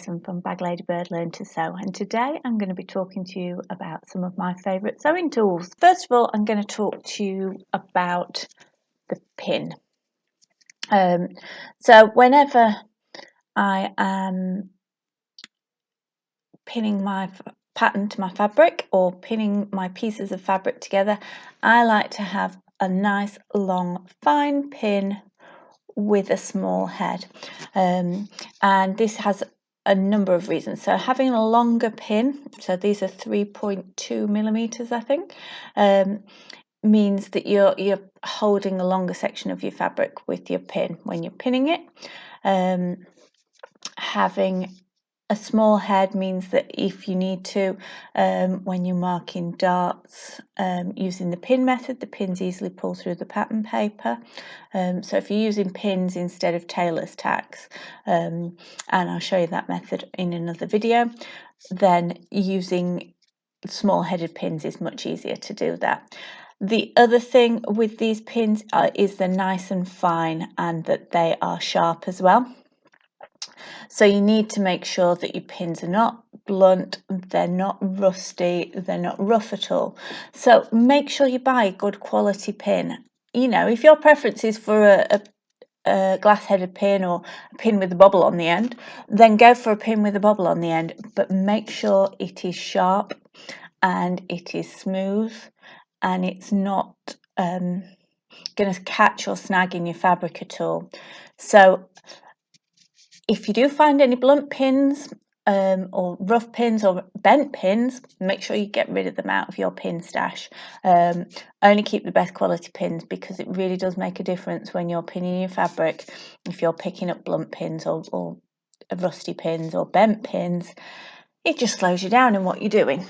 Alison from Bag Ladybird Learn to Sew, and today I'm going to be talking to you about some of my favourite sewing tools. First of all, I'm going to talk to you about the pin. So whenever I am pinning my pattern to my fabric or pinning my pieces of fabric together, I like to have a nice long fine pin with a small head, and this has a number of reasons. So having a longer pin, so these are 3.2 millimeters, I think, means that you're holding a longer section of your fabric with your pin when you're pinning it. Having a small head means that if you need to, when you're marking darts using the pin method, the pins easily pull through the pattern paper. So if you're using pins instead of tailor's tacks, and I'll show you that method in another video, then using small headed pins is much easier to do that. The other thing with these pins is they're nice and fine and that they are sharp as well. So you need to make sure that your pins are not blunt, they're not rusty, they're not rough at all. So make sure you buy a good quality pin. You know, if your preference is for a glass-headed pin or a pin with a bobble on the end, then go for a pin with a bobble on the end, but make sure it is sharp and it is smooth and it's not going to catch or snag in your fabric at all. So if you do find any blunt pins or rough pins or bent pins, make sure you get rid of them out of your pin stash. Only keep the best quality pins, because it really does make a difference when you're pinning your fabric. If you're picking up blunt pins or rusty pins or bent pins, it just slows you down in what you're doing.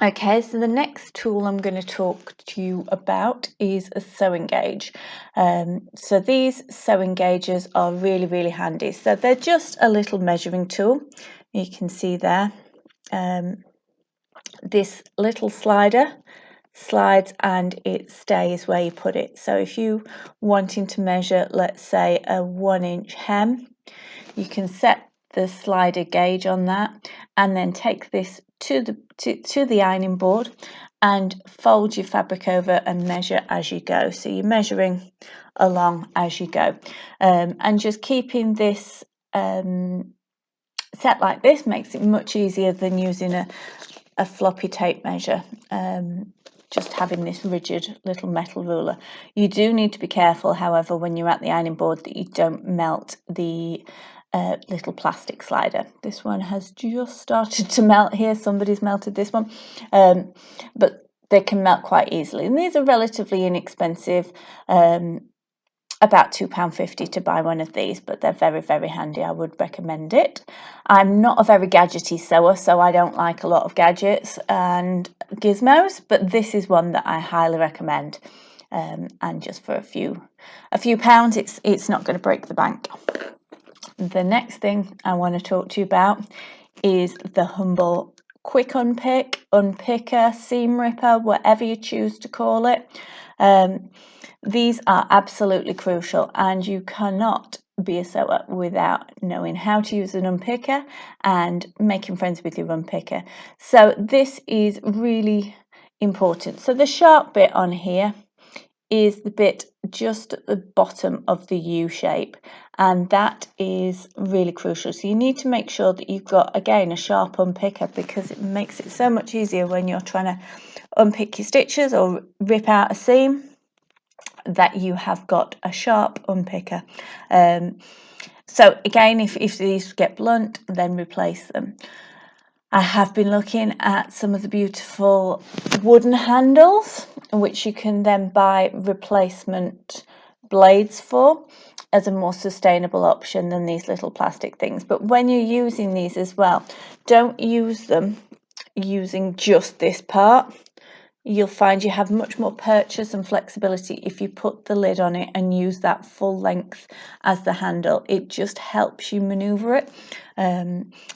Okay, so the next tool I'm going to talk to you about is a sewing gauge. So these sewing gauges are really handy. So they're just a little measuring tool. You can see there, this little slider slides and it stays where you put it. So if you wanting to measure, let's say, a 1-inch hem, you can set the slider gauge on that and then take this to the ironing board and fold your fabric over and measure as you go. So you're measuring along as you go, and just keeping this set like this makes it much easier than using a floppy tape measure. Just having this rigid little metal ruler. You do need to be careful, however, when you're at the ironing board, that you don't melt the little plastic slider. This one has just started to melt here. Somebody's melted this one, but they can melt quite easily, and these are relatively inexpensive, about £2.50 to buy one of these, but they're very handy. I would recommend it. I'm not a very gadgety sewer, so I don't like a lot of gadgets and gizmos, but this is one that I highly recommend, and just for a few pounds, it's not going to break the bank. The next thing I want to talk to you about is the humble quick unpicker, seam ripper, whatever you choose to call it. These are absolutely crucial, and you cannot be a sewer without knowing how to use an unpicker and making friends with your unpicker. So this is really important. So the sharp bit on here is the bit just at the bottom of the U shape, and that is really crucial. So you need to make sure that you've got, again, a sharp unpicker, because it makes it so much easier when you're trying to unpick your stitches or rip out a seam, that you have got a sharp unpicker. So again, if these get blunt, then replace them. I have been looking at some of the beautiful wooden handles, which you can then buy replacement blades for, as a more sustainable option than these little plastic things. But when you're using these as well, don't use them using just this part. You'll find you have much more purchase and flexibility if you put the lid on it and use that full length as the handle. It just helps you maneuver it.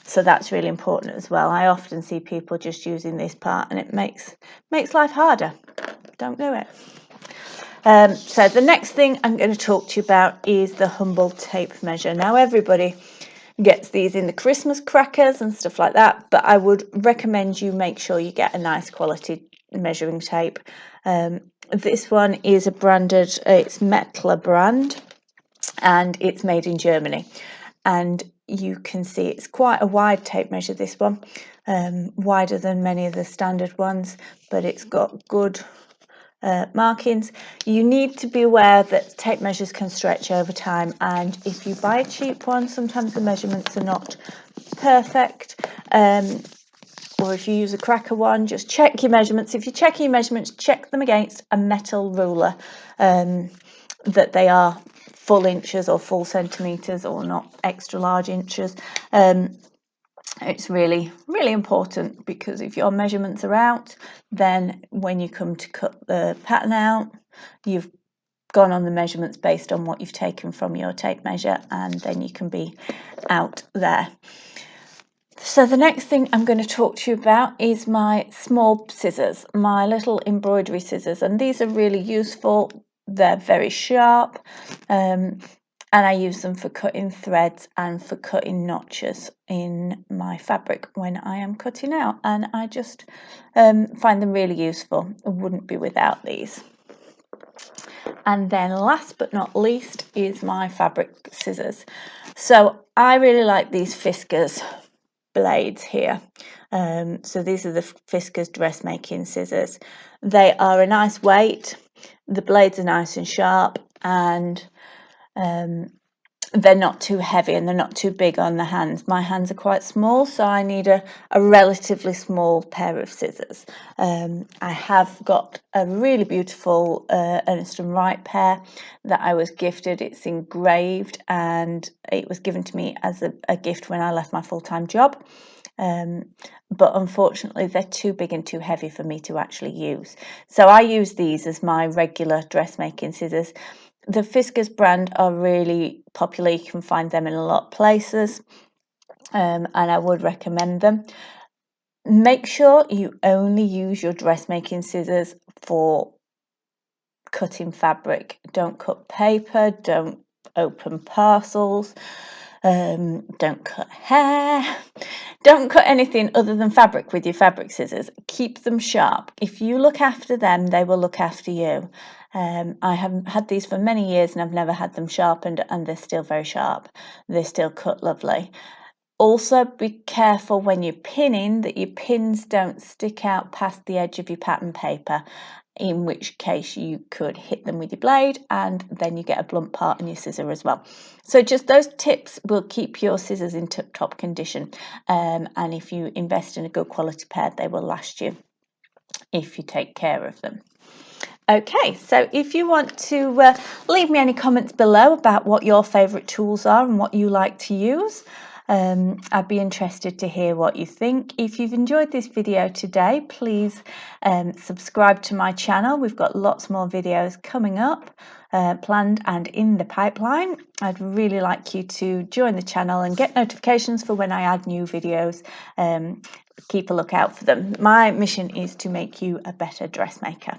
So that's really important as well. I often see people just using this part, and it makes life harder. Don't do it. So the next thing I'm going to talk to you about is the humble tape measure. Now, everybody gets these in the Christmas crackers and stuff like that, but I would recommend you make sure you get a nice quality measuring tape. This one is a branded, it's Mettler brand, and it's made in Germany, and you can see it's quite a wide tape measure, this one, wider than many of the standard ones, but it's got good markings. You need to be aware that tape measures can stretch over time, and if you buy a cheap one, sometimes the measurements are not perfect, or if you use a cracker one, just check your measurements. If you're checking your measurements, check them against a metal ruler, that they are full inches or full centimetres or not extra large inches. It's really, really important, because if your measurements are out, then when you come to cut the pattern out, you've gone on the measurements based on what you've taken from your tape measure, and then you can be out there. So the next thing I'm going to talk to you about is my small scissors, my little embroidery scissors, and these are really useful. They're very sharp, and I use them for cutting threads and for cutting notches in my fabric when I am cutting out, and I just find them really useful. I wouldn't be without these. And then last but not least is my fabric scissors. So I really like these Fiskars blades here. So these are the Fiskars Dressmaking scissors. They are a nice weight, the blades are nice and sharp, and they're not too heavy and they're not too big on the hands. My hands are quite small, so I need a relatively small pair of scissors. I have got a really beautiful Ernest & Wright pair that I was gifted. It's engraved, and it was given to me as a gift when I left my full-time job. But unfortunately they're too big and too heavy for me to actually use. So I use these as my regular dressmaking scissors. The Fiskars brand are really popular. You can find them in a lot of places, and I would recommend them. Make sure you only use your dressmaking scissors for cutting fabric. Don't cut paper, don't open parcels, don't cut hair, don't cut anything other than fabric with your fabric scissors. Keep them sharp. If you look after them, they will look after you. I have had these for many years and I've never had them sharpened, and they're still very sharp. They still cut lovely. Also, be careful when you're pinning that your pins don't stick out past the edge of your pattern paper, in which case you could hit them with your blade and then you get a blunt part in your scissor as well. So just those tips will keep your scissors in tip-top condition, and if you invest in a good quality pair, they will last you if you take care of them. Okay, so if you want to leave me any comments below about what your favourite tools are and what you like to use, I'd be interested to hear what you think. If you've enjoyed this video today, please subscribe to my channel. We've got lots more videos coming up, planned and in the pipeline. I'd really like you to join the channel and get notifications for when I add new videos. Keep a lookout for them. My mission is to make you a better dressmaker.